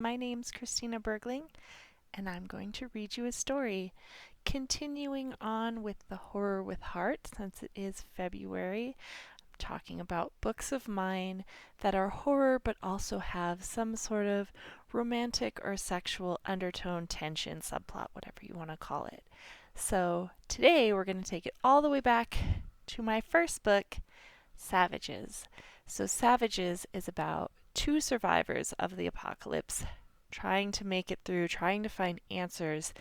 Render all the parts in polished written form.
My name's Christina Bergling, and I'm going to read you a story. Continuing on with the Horror with Heart, since it is February, I'm talking about books of mine that are horror but also have some sort of romantic or sexual undertone, tension, subplot, whatever you want to call it. So today we're going to take it all the way back to my first book, Savages. So, Savages is about two survivors of the apocalypse trying to make it through, trying to find answers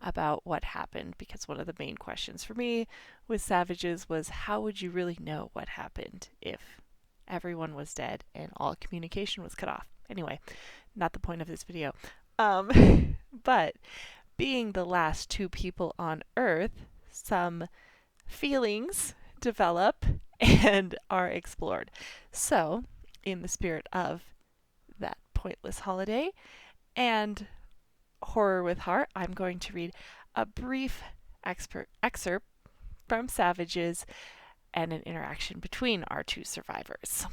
about what happened. Because one of the main questions for me with Savages was how would you really know what happened if everyone was dead and all communication was cut off? Anyway, not the point of this video. But being the last two people on Earth, some feelings develop and are explored. So, in the spirit of that pointless holiday and Horror with Heart, I'm going to read a brief excerpt from Savages and an interaction between our two survivors.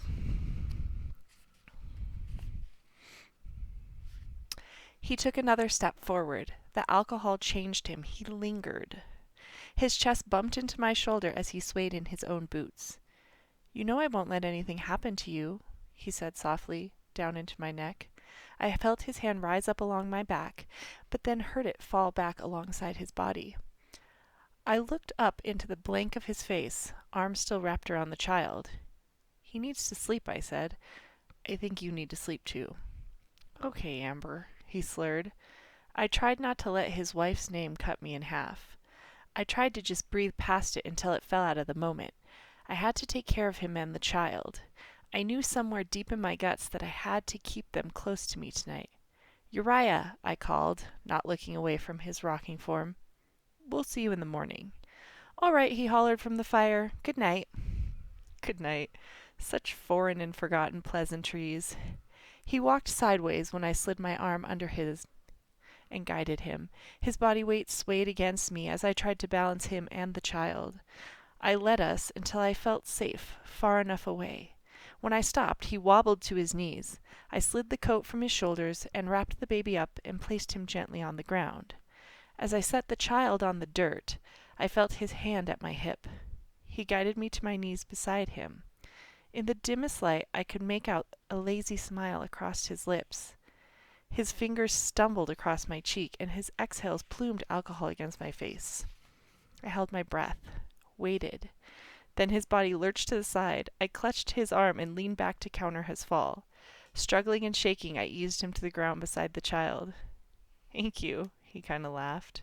He took another step forward. The alcohol changed him. He lingered. His chest bumped into my shoulder as he swayed in his own boots. "You know I won't let anything happen to you," he said softly, down into my neck. I felt his hand rise up along my back, but then heard it fall back alongside his body. I looked up into the blank of his face, arms still wrapped around the child. "He needs to sleep," I said. "I think you need to sleep too." "Okay, Amber," he slurred. I tried not to let his wife's name cut me in half. I tried to just breathe past it until it fell out of the moment. I had to take care of him and the child. I knew somewhere deep in my guts that I had to keep them close to me tonight. "Uriah," I called, not looking away from his rocking form. "We'll see you in the morning." "All right," he hollered from the fire. "Good night." Good night. Such foreign and forgotten pleasantries. He walked sideways when I slid my arm under his and guided him. His body weight swayed against me as I tried to balance him and the child. I led us until I felt safe, far enough away. When I stopped, he wobbled to his knees. I slid the coat from his shoulders and wrapped the baby up and placed him gently on the ground. As I set the child on the dirt, I felt his hand at my hip. He guided me to my knees beside him. In the dimmest light, I could make out a lazy smile across his lips. His fingers stumbled across my cheek, and his exhales plumed alcohol against my face. I held my breath, waited. Then his body lurched to the side. I clutched his arm and leaned back to counter his fall. Struggling and shaking, I eased him to the ground beside the child. "Thank you," he kind of laughed.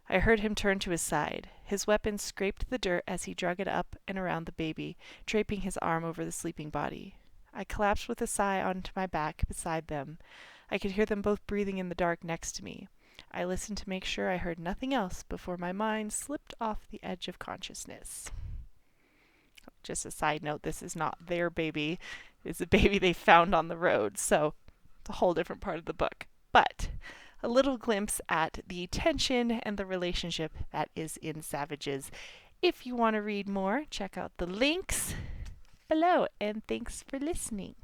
I heard him turn to his side. His weapon scraped the dirt as he drug it up and around the baby, draping his arm over the sleeping body. I collapsed with a sigh onto my back beside them. I could hear them both breathing in the dark next to me. I listened to make sure I heard nothing else before my mind slipped off the edge of consciousness. Just a side note, this is not their baby. It's a baby they found on the road, so it's a whole different part of the book. But a little glimpse at the tension and the relationship that is in Savages. If you want to read more, check out the links below, and thanks for listening.